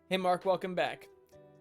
Hey Mark, welcome back.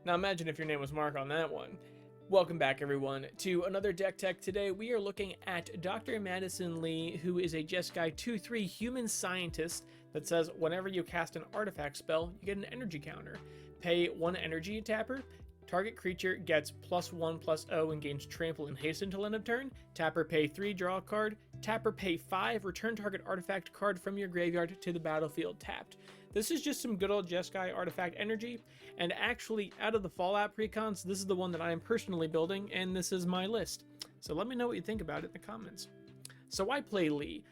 Now imagine if your name was Mark on that one. Welcome back everyone to another Deck Tech. Today we are looking at Dr. Madison Lee, who is a Jeskai 2/3 human scientist that says whenever you cast an artifact spell, you get an energy counter. Pay 1 energy, tapper. Target creature gets +1/+0 and gains trample and haste until end of turn. Tapper pay 3, draw a card. Tapper pay 5, return target artifact card from your graveyard to the battlefield tapped. This is just some good old Jeskai artifact energy, and actually out of the Fallout precons, this is the one that I am personally building, and this is my list. So let me know what you think about it in the comments. So I play Lee.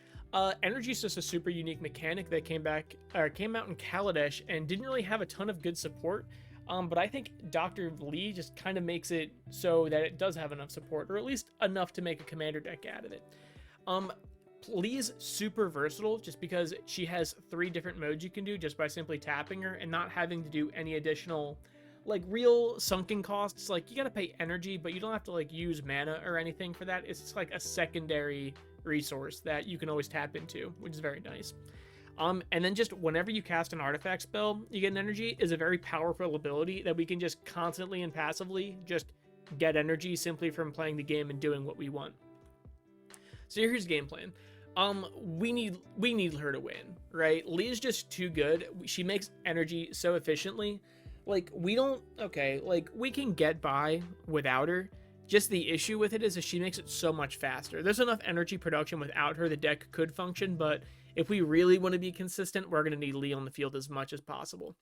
Energy is just a super unique mechanic that came out in Kaladesh and didn't really have a ton of good support. But I think Dr. Lee just kind of makes it so that it does have enough support, or at least enough to make a commander deck out of it. Lee's super versatile just because she has 3 different modes you can do just by simply tapping her and not having to do any additional, like, real sunken costs. Like, you gotta pay energy, but you don't have to, like, use mana or anything for that. It's just like a secondary resource that you can always tap into, which is very nice. And then just whenever you cast an artifact spell, you get an energy is a very powerful ability that we can just constantly and passively just get energy simply from playing the game and doing what we want. So here's the game plan. We need her to win, right? Lee is just too good. She makes energy so efficiently. Like, we can get by without her. Just the issue with it is that she makes it so much faster. There's enough energy production without her, the deck could function, but if we really want to be consistent, we're going to need Lee on the field as much as possible.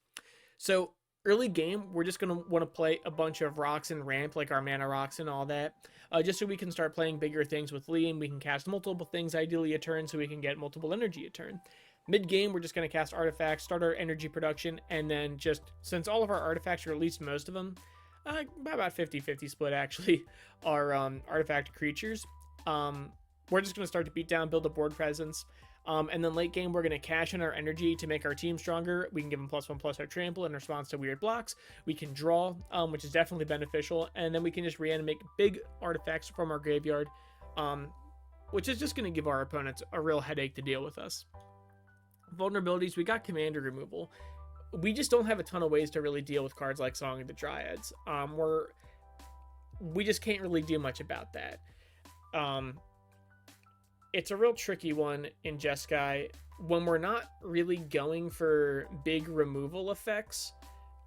So early game, we're just going to want to play a bunch of rocks and ramp, like our mana rocks and all that, just so we can start playing bigger things with Lee, and we can cast multiple things ideally a turn so we can get multiple energy a turn. Mid game, we're just going to cast artifacts, start our energy production, and then just, since all of our artifacts, or at least most of them, about 50-50 split actually, are artifact creatures, we're just going to start to beat down, build a board presence. And then late game, we're going to cash in our energy to make our team stronger. We can give them +1/+ our trample in response to weird blocks. We can draw, which is definitely beneficial. And then we can just reanimate big artifacts from our graveyard, which is just going to give our opponents a real headache to deal with us. Vulnerabilities, we got commander removal. We just don't have a ton of ways to really deal with cards like Song of the Dryads. We just can't really do much about that. It's a real tricky one in Jeskai when we're not really going for big removal effects.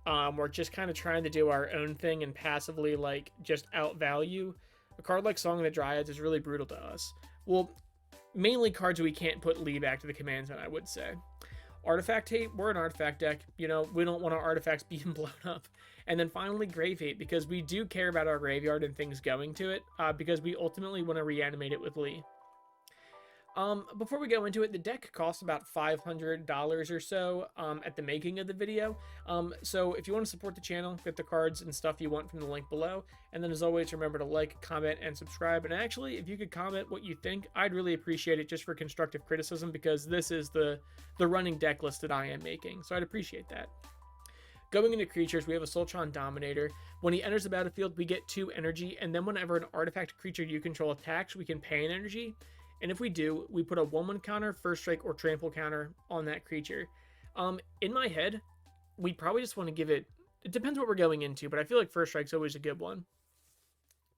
We're just kind of trying to do our own thing and passively, like, just outvalue. A card like Song of the Dryads is really brutal to us. Well, mainly cards we can't put Lee back to the command zone, I would say. Artifact Hate, we're an artifact deck. You know, we don't want our artifacts being blown up. And then finally, Grave Hate, because we do care about our graveyard and things going to it, because we ultimately want to reanimate it with Lee. Before we go into it, the deck costs about $500 or so at the making of the video. So if you want to support the channel, get the cards and stuff you want from the link below. And then as always, remember to like, comment, and subscribe. And actually, if you could comment what you think, I'd really appreciate it just for constructive criticism, because this is the running deck list that I am making. So I'd appreciate that. Going into creatures, we have a Sultron Dominator. When he enters the battlefield, we get 2 energy. And then whenever an artifact creature you control attacks, we can pay an energy. And if we do, we put a 1/1 counter, first strike, or trample counter on that creature. In my head, we probably just want to give it depends what we're going into, but I feel like first strike's always a good one.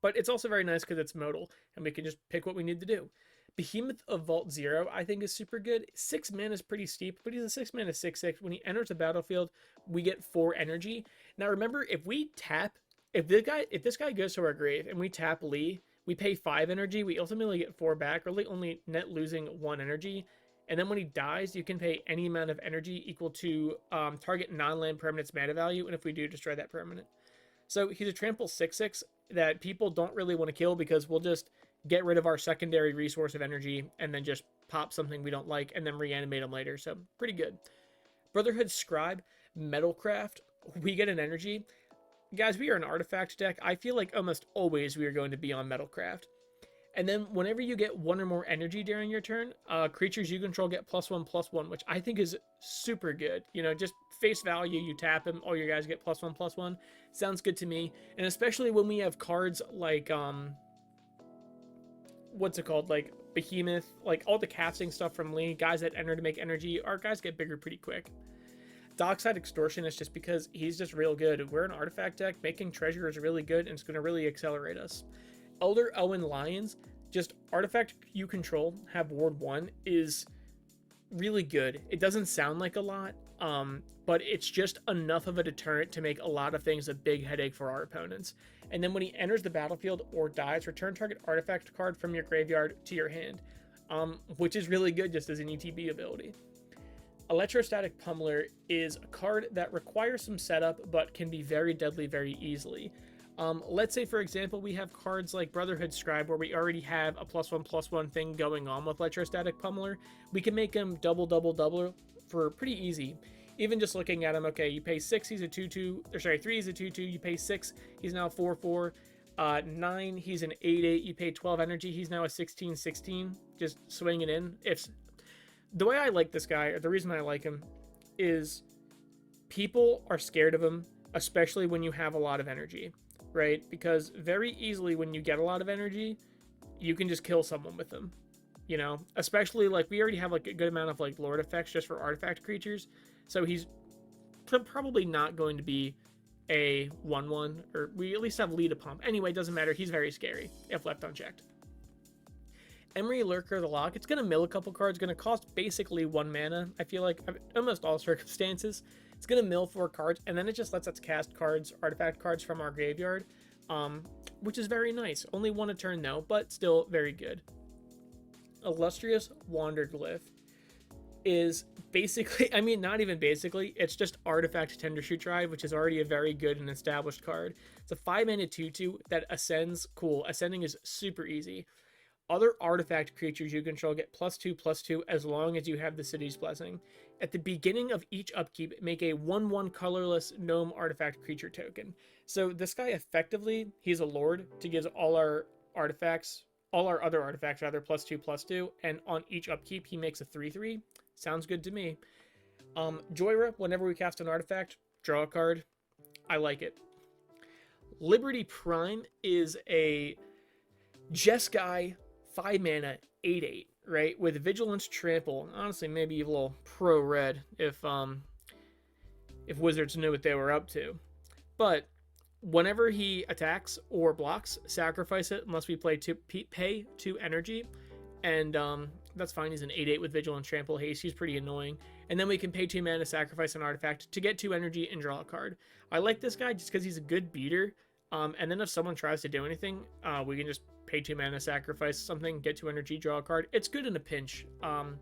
But it's also very nice because it's modal, and we can just pick what we need to do. Behemoth of Vault 0, I think, is super good. 6 mana is pretty steep, but he's a 6 mana 6/6. When he enters the battlefield, we get 4 energy. Now remember, if we tap, if this guy goes to our grave and we tap Lee, we pay 5 energy, we ultimately get 4 back, really only net losing 1 energy. And then when he dies, you can pay any amount of energy equal to target non-land permanent's mana value, and if we do, destroy that permanent. So he's a trample 6/6 that people don't really want to kill, because we'll just get rid of our secondary resource of energy and then just pop something we don't like and then reanimate him later. So pretty good. Brotherhood Scribe, Metalcraft, we get an energy. Guys, we are an artifact deck. I feel like almost always we are going to be on Metalcraft. And then whenever you get 1 or more energy during your turn, creatures you control get +1/+1, which I think is super good. You know, just face value, you tap him, all your guys get +1/+1. Sounds good to me. And especially when we have cards like, what's it called? Like Behemoth, like all the casting stuff from Lee, guys that enter to make energy, our guys get bigger pretty quick. Dockside Extortion is just because he's just real good. We're an artifact deck. Making treasure is really good, and it's going to really accelerate us. Elder Elwyn Lions, just artifact you control, have Ward 1, is really good. It doesn't sound like a lot, but it's just enough of a deterrent to make a lot of things a big headache for our opponents. And then when he enters the battlefield or dies, return target artifact card from your graveyard to your hand, which is really good just as an ETB ability. Electrostatic Pummeler is a card that requires some setup, but can be very deadly very easily. Let's say, for example, we have cards like Brotherhood Scribe where we already have a +1/+1 thing going on with Electrostatic Pummeler. We can make him double for pretty easy. Even just looking at him, okay, you pay 6, he's a 2/2, or sorry, 3, he's a 2/2, you pay 6, he's now 4/4, 9, he's an 8/8, you pay 12 energy, he's now a 16/16, just swinging in. The way I like this guy, or the reason I like him, is people are scared of him, especially when you have a lot of energy, right? Because very easily when you get a lot of energy, you can just kill someone with them, you know? Especially, like, we already have, like, a good amount of, like, Lord effects just for artifact creatures, so he's probably not going to be a 1/1, or we at least have lead a pump. Anyway, it doesn't matter, he's very scary if left unchecked. Emery Lurker the Lock, it's going to mill a couple cards, going to cost basically 1 mana, I feel like, almost all circumstances. It's going to mill 4 cards, and then it just lets us cast cards, artifact cards from our graveyard, which is very nice. Only 1 a turn though, but still very good. Illustrious Wanderglyph is basically, I mean, not even basically, it's just Artifact Tendershoot Drive, which is already a very good and established card. It's a 5-mana 2/2 that ascends. Cool. Ascending is super easy. Other artifact creatures you control get +2/+2 as long as you have the City's Blessing. At the beginning of each upkeep, make a 1/1 colorless gnome artifact creature token. So this guy effectively, he's a lord to give all our other artifacts rather, +2/+2, and on each upkeep he makes a 3/3. Sounds good to me. Joyra, whenever we cast an artifact, draw a card. I like it. Liberty Prime is a Jeskai 5-mana 8/8, right? With Vigilance Trample. Honestly, maybe a little pro-red if Wizards knew what they were up to. But whenever he attacks or blocks, sacrifice it unless we pay 2 energy. And that's fine. He's an 8/8 with Vigilance Trample haste. He's pretty annoying. And then we can pay 2 mana, sacrifice an artifact to get 2 energy and draw a card. I like this guy just because he's a good beater. And then if someone tries to do anything, we can just pay 2 mana, sacrifice something, get 2 energy, draw a card. It's good in a pinch. I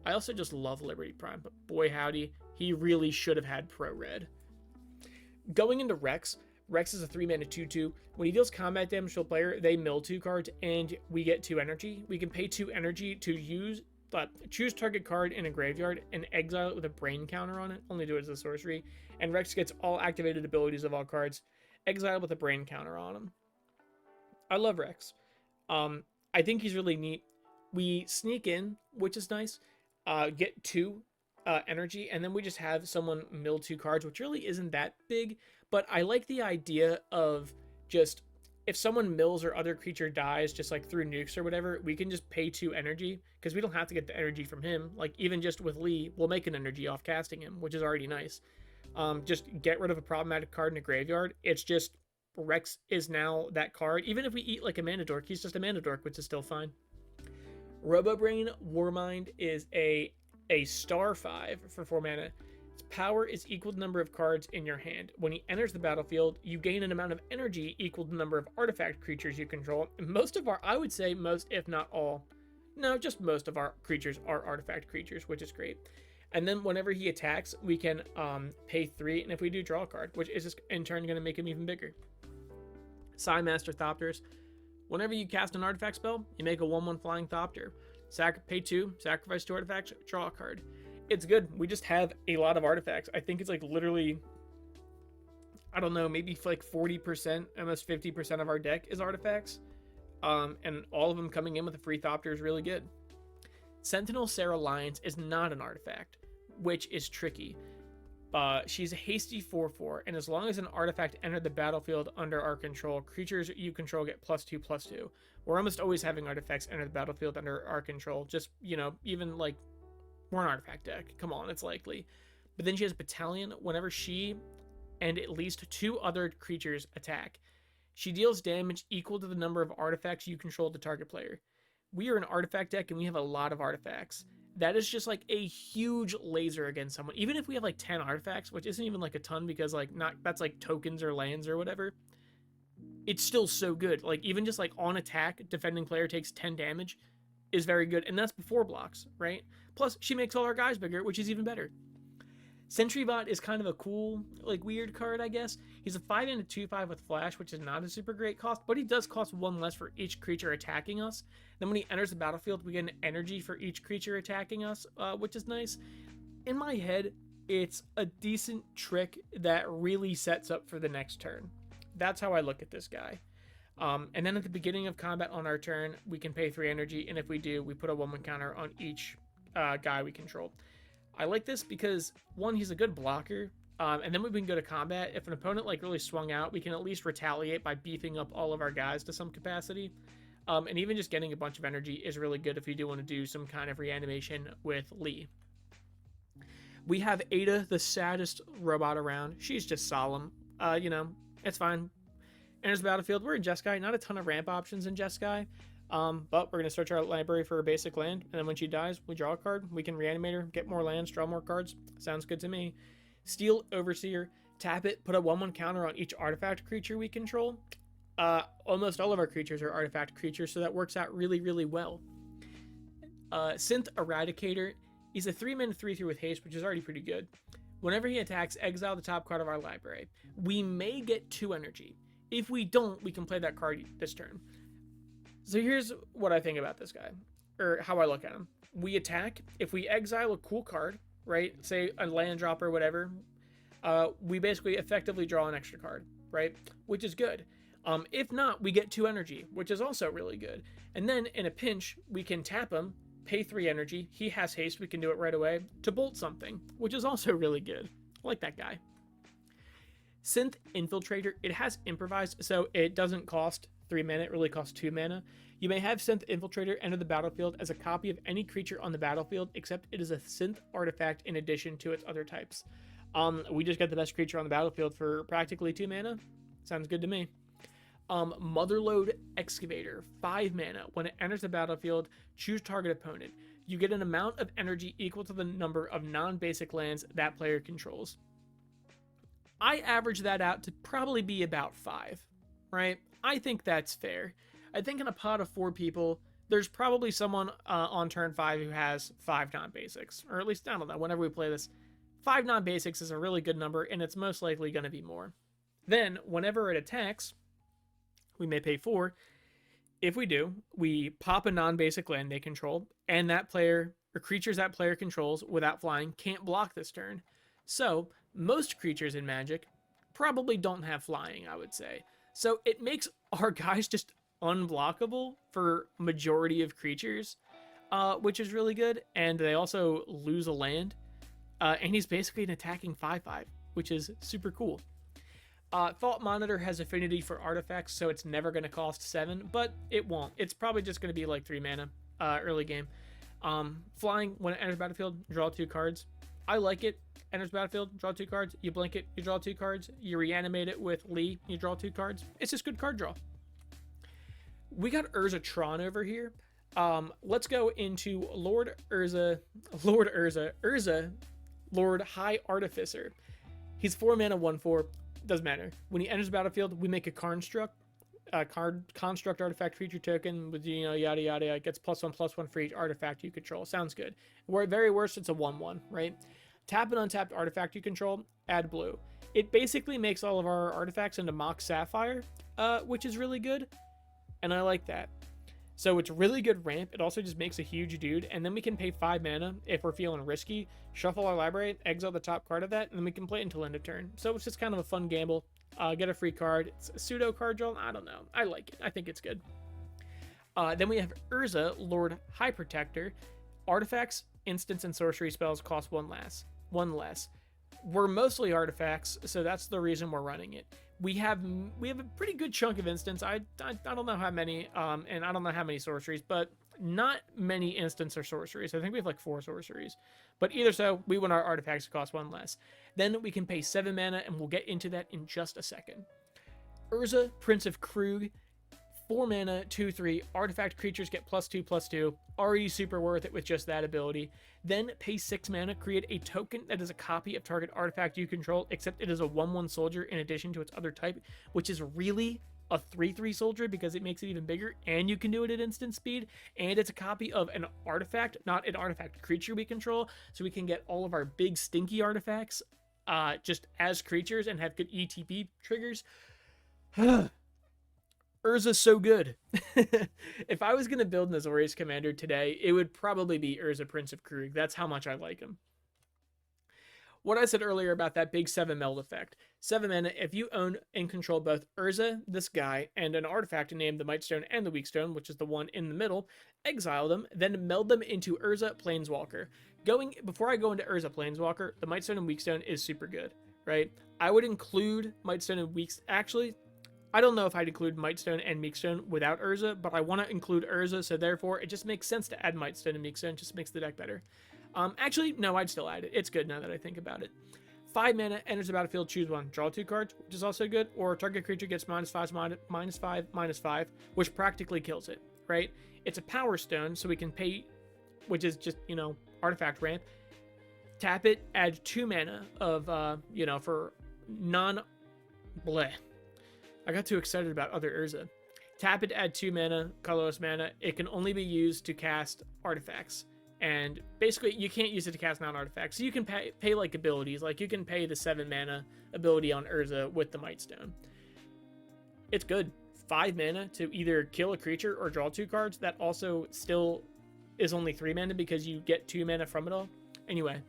also just love Liberty Prime, but boy howdy, he really should have had Pro Red. Going into Rex, Rex is a 3-mana 2/2. When he deals combat damage to a player, they mill 2 cards, and we get 2 energy. We can pay 2 energy to choose target card in a graveyard and exile it with a brain counter on it. Only do it as a sorcery. And Rex gets all activated abilities of all cards, exiled with a brain counter on them. I love Rex. I think he's really neat. We sneak in, which is nice, get 2 energy, and then we just have someone mill 2 cards, which really isn't that big, but I like the idea of just, if someone mills or other creature dies, just like through nukes or whatever, we can just pay 2 energy, because we don't have to get the energy from him. Like, even just with Lee, we'll make an energy off casting him, which is already nice. Just get rid of a problematic card in a graveyard. It's just, Rex is now that card. Even if we eat like a mana dork, he's just a mana dork, which is still fine. Robobrain Warmind is a star 5 for 4 mana. Its power is equal to the number of cards in your hand. When he enters the battlefield, you gain an amount of energy equal to the number of artifact creatures you control. I would say most, if not all, no, just most of our creatures are artifact creatures, which is great. And then whenever he attacks, we can pay 3, and if we do, draw a card, which is just in turn going to make him even bigger. Psymaster Thopters. Whenever you cast an artifact spell, you make a 1/1 flying Thopter. Pay 2, sacrifice 2 artifacts, draw a card. It's good. We just have a lot of artifacts. I think it's like literally, I don't know, maybe like 40%, almost 50% of our deck is artifacts. And all of them coming in with a free Thopter is really good. Sentinel Sarah Lyons is not an artifact, which is tricky. She's a hasty 4/4, and as long as an artifact entered the battlefield under our control, creatures you control get +2/+2. We're almost always having artifacts enter the battlefield under our control. Just, you know, even like, we're an artifact deck. Come on, it's likely. but then she has Battalion whenever she and at least 2 other creatures attack. She deals damage equal to the number of artifacts you control the target player. We are an artifact deck and we have a lot of artifacts. That is just like a huge laser against someone. Even if we have like 10 artifacts, which isn't even like a ton because like not that's like tokens or lands or whatever. It's still so good. Like even just like on attack, defending player takes 10 damage is very good. And that's before blocks, right? Plus she makes all our guys bigger, which is even better. Sentrybot is kind of a cool, like weird card, I guess. He's a 5 and a 2/5 with flash, which is not a super great cost, but he does cost 1 less for each creature attacking us. Then when he enters the battlefield, we get an energy for each creature attacking us, which is nice. In my head, it's a decent trick that really sets up for the next turn. That's how I look at this guy. And then at the beginning of combat on our turn, we can pay 3 energy, and if we do, we put a 1/1 counter on each guy we control. I like this because, one, he's a good blocker, and then when we can go to combat, if an opponent like really swung out, we can at least retaliate by beefing up all of our guys to some capacity. And even just getting a bunch of energy is really good if you do want to do some kind of reanimation with Lee. We have Ada, the saddest robot around. She's just solemn. It's fine. Enters the battlefield. We're in Jeskai. Not a ton of ramp options in Jeskai. But we're going to search our library for a basic land, and then when she dies, we draw a card. We can reanimate her, get more lands, draw more cards. Sounds good to me. Steal Overseer, tap it, put a 1/1 counter on each artifact creature we control. Almost all of our creatures are artifact creatures, so that works out really, really well. Synth Eradicator, he's a 3-mana 3/3 with haste, which is already pretty good. Whenever he attacks, exile the top card of our library. We may get 2 energy. If we don't, we can play that card this turn. So here's what I think about this guy, or how I look at him. We attack. If we exile a cool card, right, say a land drop or whatever, we basically effectively draw an extra card, right, which is good. If not, we get 2 energy, which is also really good. And then in a pinch, we can tap him, pay 3 energy. He has haste. We can do it right away to bolt something, which is also really good. I like that guy. Synth Infiltrator, it has improvised, so it doesn't cost 3 mana, it really costs 2 mana. You may have Synth Infiltrator enter the battlefield as a copy of any creature on the battlefield, except it is a synth artifact in addition to its other types. We just get the best creature on the battlefield for practically 2 mana. Sounds good to me. Motherlode Excavator, 5 mana. When it enters the battlefield, choose target opponent. You get an amount of energy equal to the number of non-basic lands that player controls. I average that out to probably be about 5, right? I think that's fair. I think in a pot of 4 people, there's probably someone on turn 5 who has 5 non-basics. Or at least, I don't know, whenever we play this, 5 non-basics is a really good number, and it's most likely going to be more. Then, whenever it attacks, we may pay 4. If we do, we pop a non-basic land they control, and that player, or creatures that player controls without flying, can't block this turn. So, most creatures in Magic probably don't have flying, I would say. So it makes our guys just unblockable for majority of creatures, which is really good. And they also lose a land. And he's basically an attacking 5/5, which is super cool. Fault Monitor has affinity for artifacts, so it's never going to cost 7, but it won't. It's probably just going to be like 3 mana early game. Flying, when it enters battlefield, draw 2 cards. I like it. Enters battlefield, draw 2 cards. You blink it, you draw 2 cards. You reanimate it with Lee, you draw 2 cards. It's just good card draw. We got Urza Tron over here. Let's go into Lord Urza, Lord High Artificer. He's 4 mana, 1/4. Doesn't matter. When he enters the battlefield, we make a construct artifact creature token with, yada yada. It gets +1/+1 for each artifact you control. Sounds good. Or at very worst, it's a 1/1, right? Tap an untapped artifact you control, add blue. It basically makes all of our artifacts into Mox Sapphire, which is really good, and I like that. So it's really good ramp. It also just makes a huge dude, and then we can pay 5 mana if we're feeling risky, shuffle our library, exile the top card of that, and then we can play it until end of turn. So it's just kind of a fun gamble. Get a free card. It's a pseudo card draw. I don't know. I like it. I think it's good. Then we have Urza, Lord High Protector. Artifacts, instants, and sorcery spells cost 1 less. We're mostly artifacts, so that's the reason we're running it. We have a pretty good chunk of instants. I don't know how many, and I don't know how many sorceries, but not many instants or sorceries. I think we have like 4 sorceries. But either so, we want our artifacts to cost 1 less. Then we can pay 7 mana, and we'll get into that in just a second. Urza, Prince of Krug, 4 mana, 2/3, artifact creatures get +2/+2, already super worth it with just that ability. Then pay 6 mana, create a token that is a copy of target artifact you control, except it is a 1/1 soldier in addition to its other type, which is really a 3/3 soldier because it makes it even bigger, and you can do it at instant speed, and it's a copy of an artifact, not an artifact creature we control, so we can get all of our big stinky artifacts just as creatures and have good ETB triggers. Urza's so good. If I was going to build an Azorius commander today, it would probably be Urza, Prince of Krug. That's how much I like him. What I said earlier about that big 7 meld effect. 7 mana, if you own and control both Urza, this guy, and an artifact named the Mightstone and the Weakstone, which is the one in the middle, exile them, then meld them into Urza Planeswalker. Before I go into Urza Planeswalker, the Mightstone and Weakstone is super good, right? I would include Mightstone and Weakstone. Actually, I don't know if I'd include Mightstone and Meekstone without Urza, but I want to include Urza, so therefore it just makes sense to add Mightstone and Meekstone. It just makes the deck better. Actually, no, I'd still add it. It's good now that I think about it. 5 mana, enters the battlefield, choose 1. Draw 2 cards, which is also good, or target creature gets -5/-5/-5, which practically kills it, right? It's a Power Stone, so we can pay, which is just, artifact ramp. Tap it, add 2 mana of, for bleh. I got too excited about other Urza. Tap it, add 2 mana, colorless mana. It can only be used to cast artifacts. And basically, you can't use it to cast non-artifacts. So you can pay like abilities. Like, you can pay the 7 mana ability on Urza with the Mightstone. It's good. 5 mana to either kill a creature or draw 2 cards. That also still is only 3 mana because you get 2 mana from it all. Anyway,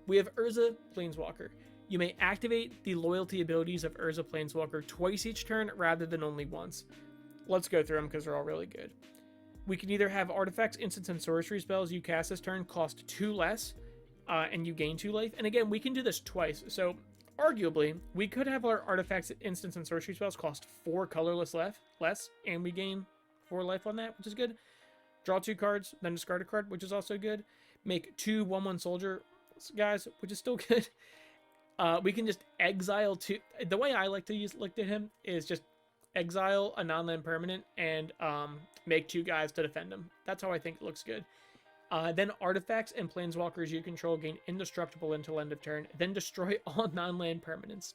we have Urza Planeswalker. You may activate the loyalty abilities of Urza Planeswalker twice each turn rather than only once. Let's go through them because they're all really good. We can either have artifacts, instants, and sorcery spells you cast this turn cost 2 less, and you gain 2 life. And again, we can do this twice. So arguably, we could have our artifacts, instants, and sorcery spells cost 4 colorless less, and we gain 4 life on that, which is good. Draw 2 cards, then discard a card, which is also good. Make 2 1/1 soldier guys, which is still good. We can just exile 2. The way I like to look at him is just exile a non-land permanent and make 2 guys to defend him. That's how I think it looks good. Then artifacts and planeswalkers you control gain indestructible until end of turn, then destroy all non-land permanents.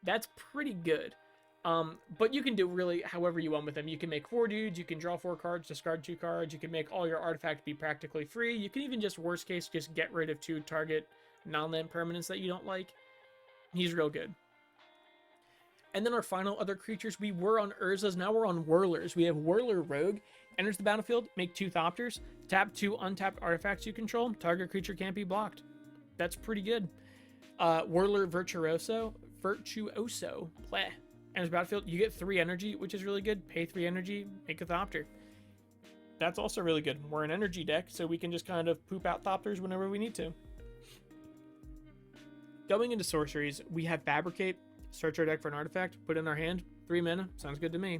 That's pretty good. But you can do really however you want with them. You can make 4 dudes, you can draw 4 cards, discard 2 cards, you can make all your artifacts be practically free. You can even just, worst case, just get rid of 2 target non-land permanents that you don't like. He's real good. And then our final other creatures, we were on Urzas, now we're on Whirlers. We have Whirler Rogue, enters the battlefield, make 2 Thopters, tap 2 untapped artifacts you control, target creature can't be blocked. That's pretty good. Whirler Virtuoso, pleh. Enters the battlefield, you get 3 energy, which is really good. Pay 3 energy, make a Thopter. That's also really good. We're an energy deck, so we can just kind of poop out Thopters whenever we need to. Going into sorceries, we have Fabricate. Search our deck for an artifact, put it in our hand, 3 mana, sounds good to me.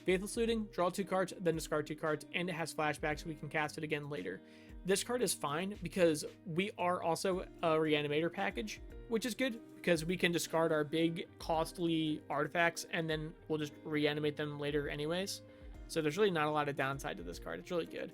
Faithless Looting, draw 2 cards, then discard 2 cards, and it has flashback so we can cast it again later. This card is fine because we are also a reanimator package, which is good because we can discard our big costly artifacts and then we'll just reanimate them later anyways. So there's really not a lot of downside to this card. It's really good.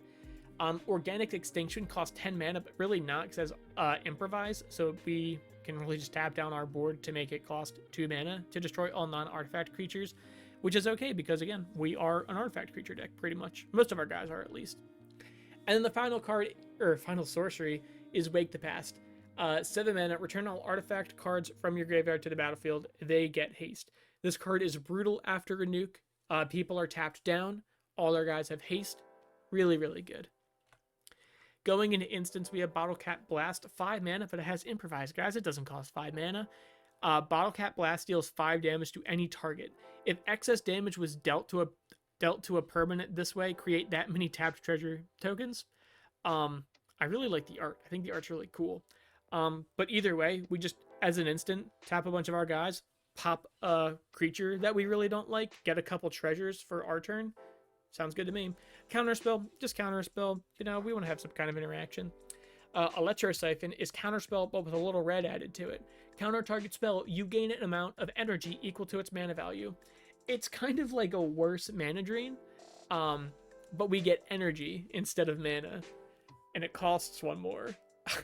Organic Extinction costs 10 mana, but really not because it has Improvise, so we can really just tap down our board to make it cost 2 mana to destroy all non-artifact creatures, which is okay because, again, we are an artifact creature deck, pretty much. Most of our guys are, at least. And then the final card, or final sorcery, is Wake the Past. 7 mana, return all artifact cards from your graveyard to the battlefield. They get haste. This card is brutal after a nuke. People are tapped down. All our guys have haste. Really, really good. Going into instance, we have Bottle Cap Blast, 5 mana, but it has Improvise, guys. It doesn't cost 5 mana. Bottle Cap Blast deals 5 damage to any target. If excess damage was dealt to a permanent this way, create that many tapped treasure tokens. I really like the art. I think the art's really cool. But either way, we just, as an instant, tap a bunch of our guys, pop a creature that we really don't like, get a couple treasures for our turn. Sounds good to me. Counter spell, just counter spell. You know, we want to have some kind of interaction. Electrosiphon is counterspell, but with a little red added to it. Counter target spell, you gain an amount of energy equal to its mana value. It's kind of like a worse mana drain, but we get energy instead of mana, and it costs one more.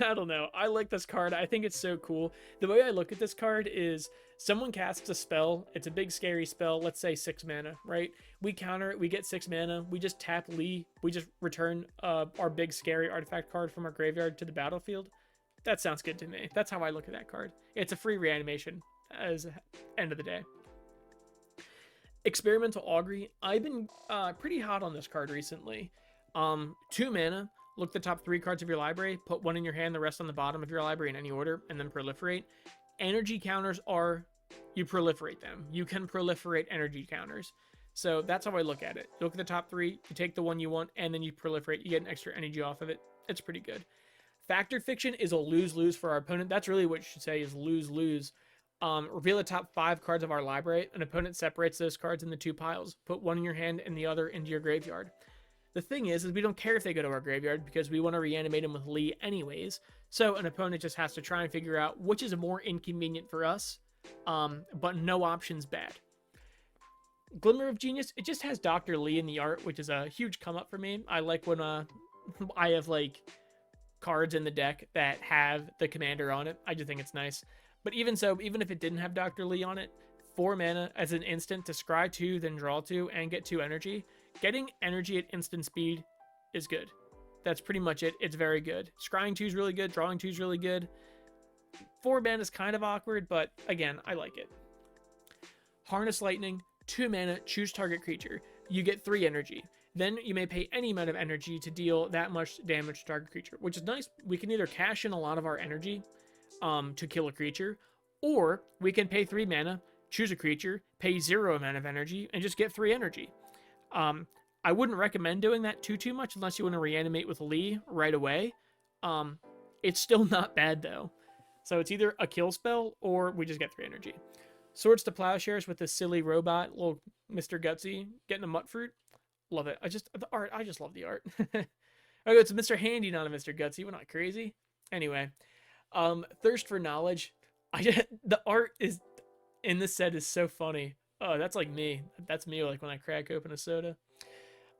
I don't know. I like this card. I think it's so cool. The way I look at this card is someone casts a spell. It's a big scary spell. Let's say 6 mana, right? We counter it. We get 6 mana. We just tap Lee. We just return our big scary artifact card from our graveyard to the battlefield. That sounds good to me. That's how I look at that card. It's a free reanimation as end of the day. Experimental Augury. I've been pretty hot on this card recently. 2 mana. Look at the top 3 cards of your library, put 1 in your hand, the rest on the bottom of your library in any order, and then proliferate. Energy counters are, you proliferate them. You can proliferate energy counters. So that's how I look at it. You look at the top 3, you take the one you want, and then you proliferate. You get an extra energy off of it. It's pretty good. Factor Fiction is a lose-lose for our opponent. That's really what you should say is lose-lose. Reveal the top 5 cards of our library. An opponent separates those cards into 2 piles. Put 1 in your hand and the other into your graveyard. The thing is we don't care if they go to our graveyard because we want to reanimate them with Lee anyways. So an opponent just has to try and figure out which is more inconvenient for us, but no option's bad. Glimmer of Genius, it just has Dr. Lee in the art, which is a huge come up for me. I like when I have like cards in the deck that have the commander on it. I just think it's nice. But even so, even if it didn't have Dr. Lee on it, 4 mana as an instant to scry 2, then draw 2, and get 2 energy. Getting energy at instant speed is good. That's pretty much it. It's very good. Scrying 2 is really good. Drawing 2 is really good. 4 mana is kind of awkward, but again, I like it. Harness Lightning, 2 mana, choose target creature. You get 3 energy. Then you may pay any amount of energy to deal that much damage to target creature, which is nice. We can either cash in a lot of our energy to kill a creature, or we can pay 3 mana, choose a creature, pay 0 amount of energy, and just get 3 energy. I wouldn't recommend doing that too much unless you want to reanimate with Lee right away. It's still not bad though. So it's either a kill spell or we just get 3 energy. Swords to Plowshares with this silly robot, little Mr. Gutsy getting a mutt fruit. Love it. The art, I just love the art. Okay, it's a Mr. Handy, not a Mr. Gutsy. We're not crazy. Anyway, Thirst for Knowledge. The art is in this set is so funny. Oh, that's like me. That's me like when I crack open a soda.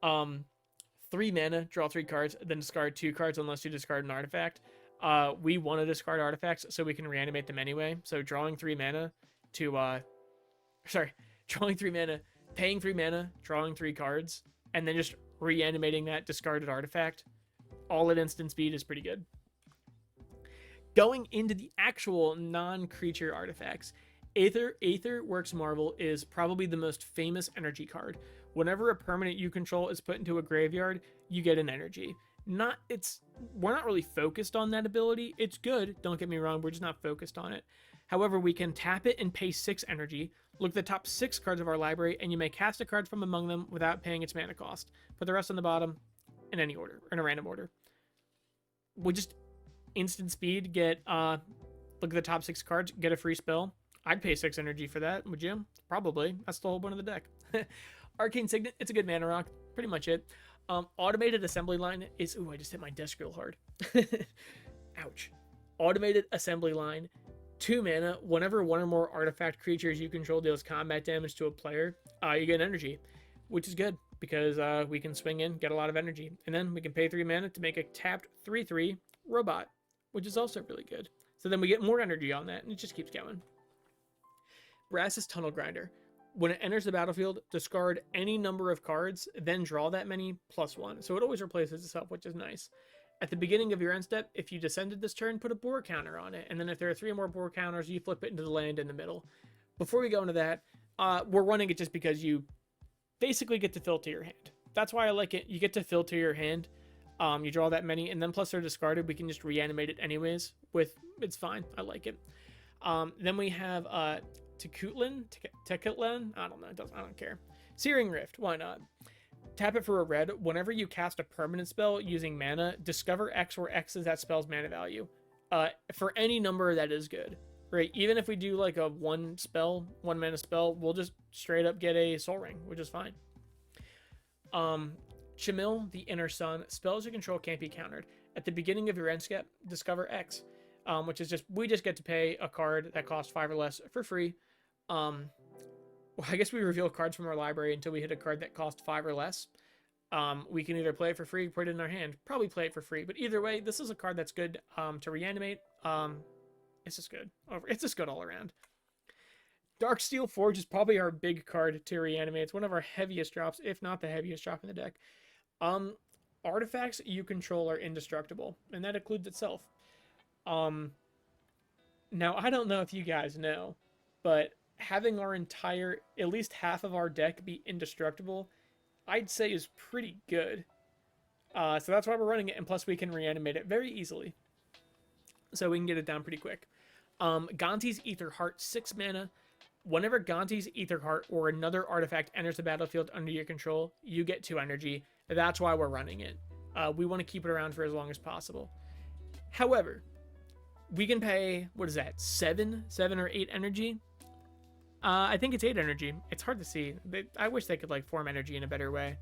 3 mana, draw 3 cards, then discard 2 cards unless you discard an artifact. We want to discard artifacts so we can reanimate them anyway. So drawing 3 mana to drawing 3 mana, paying 3 mana, drawing 3 cards, and then just reanimating that discarded artifact all at instant speed is pretty good. Going into the actual non-creature artifacts, Aether Works Marvel is probably the most famous energy card. Whenever a permanent you control is put into a graveyard, you get an energy. We're not really focused on that ability. It's good, don't get me wrong, we're just not focused on it. However, we can tap it and pay 6 energy, look at the top 6 cards of our library, and you may cast a card from among them without paying its mana cost. Put the rest on the bottom in any order, in a random order. We just instant speed, get look at the top 6 cards, get a free spell. I'd pay 6 energy for that, would you? Probably. That's the whole point of the deck. Arcane Signet, it's a good mana rock. Pretty much it. Automated Assembly Line is... Ooh, I just hit my desk real hard. Ouch. Automated Assembly Line, 2 mana. Whenever 1 or more artifact creatures you control deals combat damage to a player, you get energy, which is good because we can swing in, get a lot of energy. And then we can pay 3 mana to make a tapped 3/3 robot, which is also really good. So then we get more energy on that, and it just keeps going. Brass's Tunnel Grinder. When it enters the battlefield, discard any number of cards, then draw that many plus 1. So it always replaces itself, which is nice. At the beginning of your end step, if you descended this turn, put a boar counter on it. And then if there are 3 or more boar counters, you flip it into the land in the middle. Before we go into that, we're running it just because you basically get to filter your hand. That's why I like it. You get to filter your hand. You draw that many, and then plus they're discarded. We can just reanimate it anyways. It's fine. I like it. Then we have Tekutlan? I don't know. I don't care. Searing Rift. Why not? Tap it for a red. Whenever you cast a permanent spell using mana, discover X where X is that spell's mana value. For any number that is good. Right? Even if we do like a 1 mana spell, we'll just straight up get a Soul Ring, which is fine. Chamil, the Inner Sun. Spells you control can't be countered. At the beginning of your end step, discover X, which is we just get to pay a card that costs 5 or less for free. Well, I guess we reveal cards from our library until we hit a card that costs 5 or less. We can either play it for free, put it in our hand, probably play it for free. But either way, this is a card that's good to reanimate. It's just good. It's just good all around. Darksteel Forge is probably our big card to reanimate. It's one of our heaviest drops, if not the heaviest drop in the deck. Artifacts you control are indestructible, and that includes itself. Now, I don't know if you guys know, but having our entire, at least half of our deck be indestructible, I'd say is pretty good. So that's why we're running it, and plus we can reanimate it very easily. So we can get it down pretty quick. Gonti's Ether Heart, 6 mana. Whenever Gonti's Ether Heart or another artifact enters the battlefield under your control, you get 2 energy. That's why we're running it. We want to keep it around for as long as possible. However, we can pay, what is that, 7 or 8 energy? I think it's 8 energy. It's hard to see. I wish they could like form energy in a better way.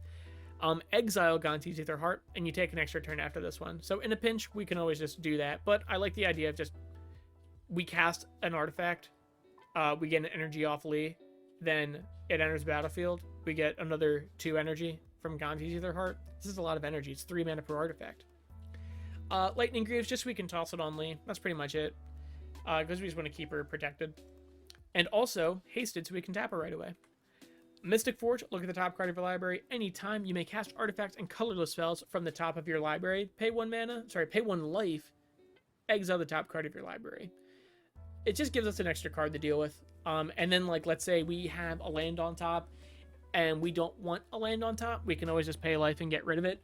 Exile Gonti's Ether Heart, and you take an extra turn after this one. So in a pinch, we can always just do that. But I like the idea of just, we cast an artifact, we get an energy off Lee, then it enters the battlefield. We get another 2 energy from Gonti's Ether Heart. This is a lot of energy. It's 3 mana per artifact. Lightning Greaves, just so we can toss it on Lee. That's pretty much it. Because we just want to keep her protected. And also, hasted so we can tap her right away. Mystic Forge, look at the top card of your library. Anytime you may cast artifacts and colorless spells from the top of your library. Pay 1 life, exile the top card of your library. It just gives us an extra card to deal with. And then, like, let's say we have a land on top, and we don't want a land on top. We can always just pay life and get rid of it.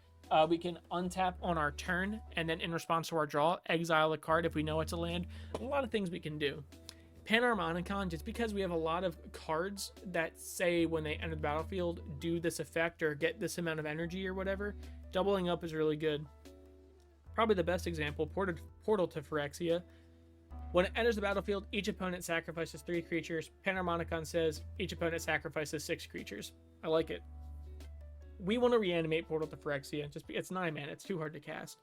We can untap on our turn, and then in response to our draw, exile a card if we know it's a land. A lot of things we can do. Panharmonicon, just because we have a lot of cards that say when they enter the battlefield, do this effect or get this amount of energy or whatever, doubling up is really good. Probably the best example, Portal to Phyrexia. When it enters the battlefield, each opponent sacrifices 3 creatures. Panharmonicon says each opponent sacrifices 6 creatures. I like it. We want to reanimate Portal to Phyrexia. It's 9 mana, it's too hard to cast.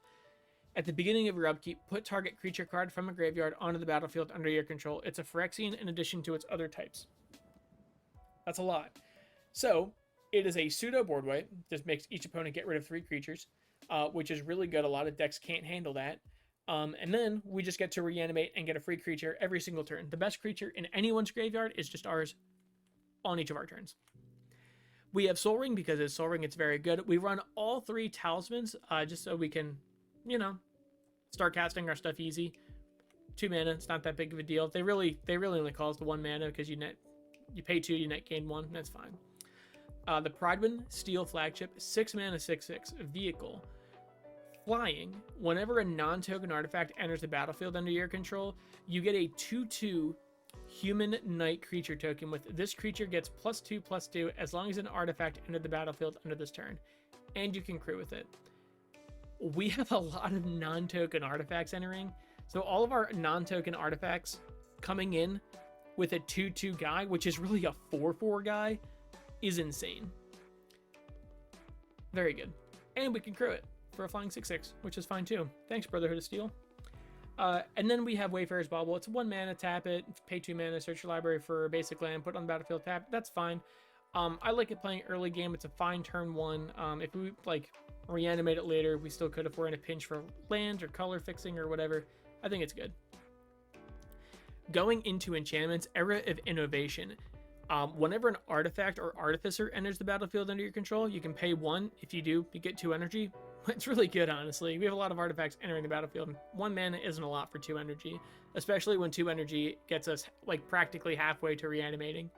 At the beginning of your upkeep, put target creature card from a graveyard onto the battlefield under your control. It's a Phyrexian in addition to its other types. That's a lot. So, it is a pseudo board wipe. Just makes each opponent get rid of 3 creatures, which is really good. A lot of decks can't handle that. And then we just get to reanimate and get a free creature every single turn. The best creature in anyone's graveyard is just ours on each of our turns. We have Soul Ring because it's Soul Ring. It's very good. We run all 3 talismans just so we can, you know, start casting our stuff easy. 2 mana, it's not that big of a deal. They really only cost 1 mana because you pay 2, you net gain 1. That's fine. The Pridewind Steel Flagship, 6 mana, 6/6 vehicle. Flying. Whenever a non-token artifact enters the battlefield under your control, you get a 2/2 human knight creature token. With this creature gets +2/+2 as long as an artifact entered the battlefield under this turn, and you can crew with it. We have a lot of non-token artifacts entering, so all of our non-token artifacts coming in with a 2/2 guy, which is really a 4/4 guy, is insane. Very good. And we can crew it for a flying 6/6, which is fine too. Thanks, Brotherhood of Steel. And then we have Wayfarer's Bauble. It's 1 mana, tap it, pay 2 mana, search your library for a basic land, put it on the battlefield, tap. That's fine. I like it playing early game. It's a fine turn 1. If we like reanimate it later, we still could if we're in a pinch for land or color fixing or whatever. I think it's good. Going into Enchantments, Era of Innovation. Whenever an artifact or artificer enters the battlefield under your control, you can pay 1. If you do, you get 2 energy. It's really good, honestly. We have a lot of artifacts entering the battlefield. 1 mana isn't a lot for 2 energy, especially when 2 energy gets us like practically halfway to reanimating.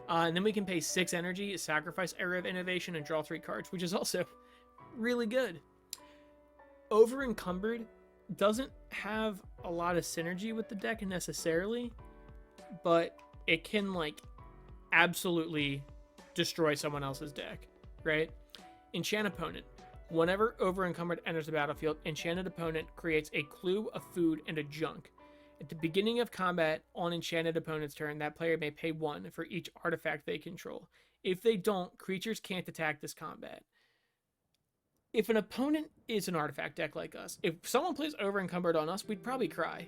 And then we can pay 6 energy, sacrifice Era of Innovation, and draw 3 cards, which is also really good. Over Encumbered doesn't have a lot of synergy with the deck necessarily, but it can like absolutely destroy someone else's deck, right? Enchant Opponent. Whenever Over Encumbered enters the battlefield, Enchanted Opponent creates a clue, a food, and a junk. At the beginning of combat on Enchanted Opponent's turn, that player may pay 1 for each artifact they control. If they don't, creatures can't attack this combat. If an opponent is an artifact deck like us, if someone plays over encumbered on us, we'd probably cry.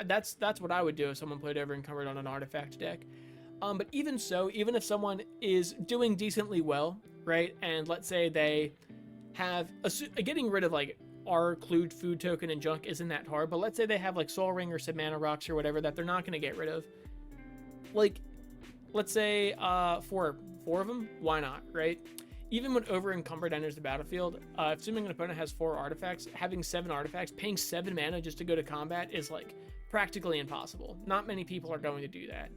That's what I would do if someone played over encumbered on an artifact deck. But even so, even if someone is doing decently well, right, and let's say they have getting rid of like our clued food token and junk isn't that hard, but let's say they have like Soul Ring or some mana rocks or whatever that they're not going to get rid of. Like, let's say four of them, why not, right? Even when over encumbered enters the battlefield, assuming an opponent has 4 artifacts, having 7 artifacts, paying 7 mana just to go to combat is like practically impossible. Not many people are going to do that,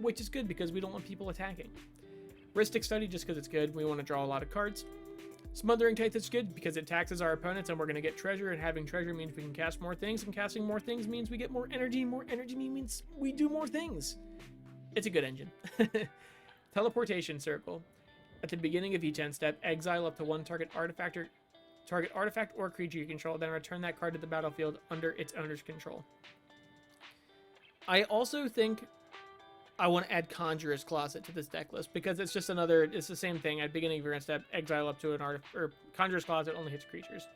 which is good because we don't want people attacking. Ristic Study just because it's good. We want to draw a lot of cards. Smothering Tithe is good because it taxes our opponents and we're going to get treasure, and having treasure means we can cast more things, and casting more things means we get more energy. More energy means we do more things. It's a good engine. Teleportation Circle. At the beginning of each end step, exile up to 1 target artifact or creature you control, then return that card to the battlefield under its owner's control. I also think I want to add Conjurer's Closet to this deck list because it's just it's the same thing. At the beginning of your end step, exile up to an artifact, or Conjurer's Closet only hits creatures.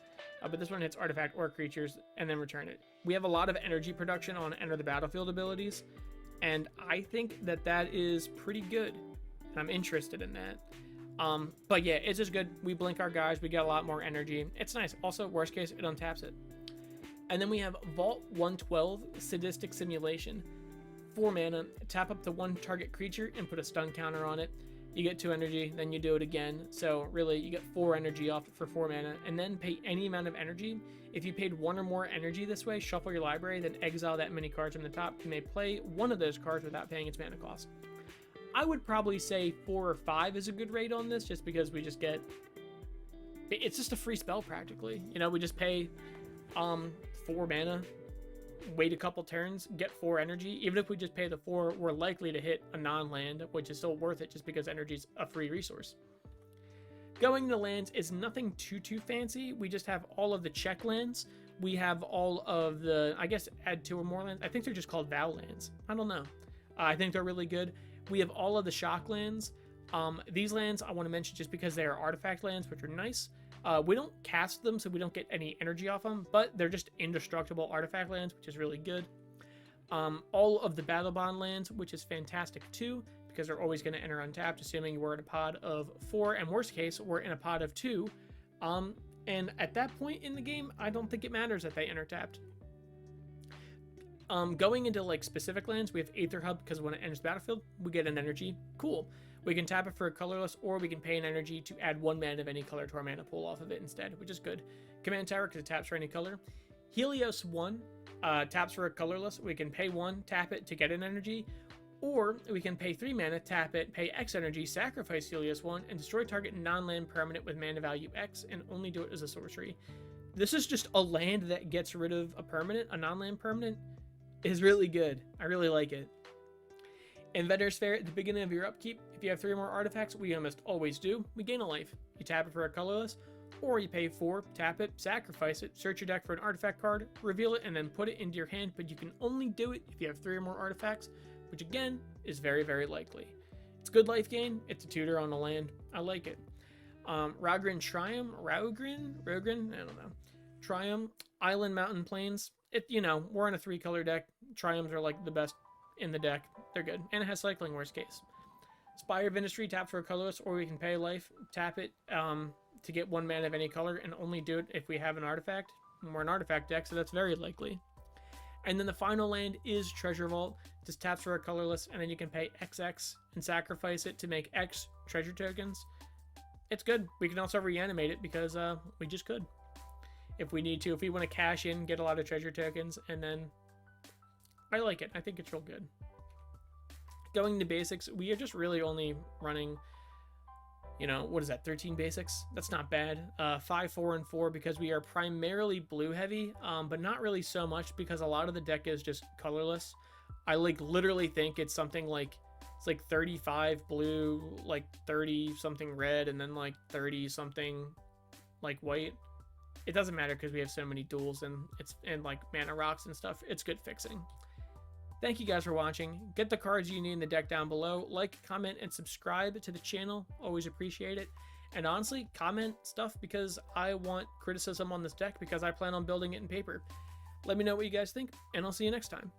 But this one hits artifact or creatures and then return it. We have a lot of energy production on enter the battlefield abilities, and I think that is pretty good. And I'm interested in that. But yeah, it's just good. We blink our guys, we get a lot more energy. It's nice. Also, worst case, it untaps it. And then we have Vault 112, Sadistic Simulation. 4 mana, tap up to 1 target creature and put a stun counter on it. You get 2 energy, then you do it again. So really, you get 4 energy off for 4 mana, and then pay any amount of energy. If you paid 1 or more energy this way, shuffle your library, then exile that many cards from the top. You may play one of those cards without paying its mana cost. I would probably say 4 or 5 is a good rate on this, just because we just get... It's just a free spell, practically. You know, we just pay 4 mana, wait a couple turns, get 4 energy. Even if we just pay the 4, we're likely to hit a non-land, which is still worth it just because energy is a free resource. Going to lands is nothing too fancy. We just have all of the check lands. We have all of the, I guess, add 2 or more lands. I think they're just called Vow lands. I don't know. I think they're really good. We have all of the shock lands. These lands I want to mention just because they are artifact lands, which are nice. We don't cast them, so we don't get any energy off them, but they're just indestructible artifact lands, which is really good. All of the Battle Bond lands, which is fantastic too, because they're always going to enter untapped, assuming we're in a pod of 4, and worst case, we're in a pod of 2. And at that point in the game, I don't think it matters that they enter tapped. Going into like specific lands, we have Aether Hub because when it enters the battlefield, we get an energy. Cool. We can tap it for a colorless, or we can pay an energy to add 1 mana of any color to our mana pool off of it instead, which is good. Command Tower because it taps for any color. Helios 1 taps for a colorless. We can pay 1, tap it to get an energy, or we can pay 3 mana, tap it, pay X energy, sacrifice Helios 1, and destroy target non-land permanent with mana value X, and only do it as a sorcery. This is just a land that gets rid of a permanent, a non-land permanent. Is really good. I really like it. Inventor's Fair, at the beginning of your upkeep, if you have 3 or more artifacts, we almost always do, we gain a life. You tap it for a colorless, or you pay 4, tap it, sacrifice it, search your deck for an artifact card, reveal it, and then put it into your hand, but you can only do it if you have 3 or more artifacts, which again, is very, very likely. It's good life gain, it's a tutor on the land, I like it. Rogrin Triumph, Rogrin? I don't know. Triumph, Island Mountain Plains. We're in a 3-color deck. Triumphs are like the best in the deck. They're good. And it has cycling, worst case. Spire of Industry, tap for a colorless, or we can pay life, tap it to get 1 mana of any color, and only do it if we have an artifact. We're an artifact deck, so that's very likely. And then the final land is Treasure Vault. Just taps for a colorless, and then you can pay XX and sacrifice it to make X treasure tokens. It's good. We can also reanimate it because we just could. If we need to, if we want to cash in, get a lot of treasure tokens, and then I like it. I think it's real good. Going to basics, we are just really only running, what is that, 13 basics? That's not bad. 5, 4, and 4 because we are primarily blue heavy, but not really so much because a lot of the deck is just colorless. I literally think it's something like, it's like 35 blue, like 30 something red, and then like 30 something like white. It doesn't matter because we have so many duels and like mana rocks and stuff. It's good fixing. Thank you guys for watching. Get the cards you need in the deck down below. Like, comment, and subscribe to the channel. Always appreciate it. And honestly, comment stuff because I want criticism on this deck because I plan on building it in paper. Let me know what you guys think, and I'll see you next time.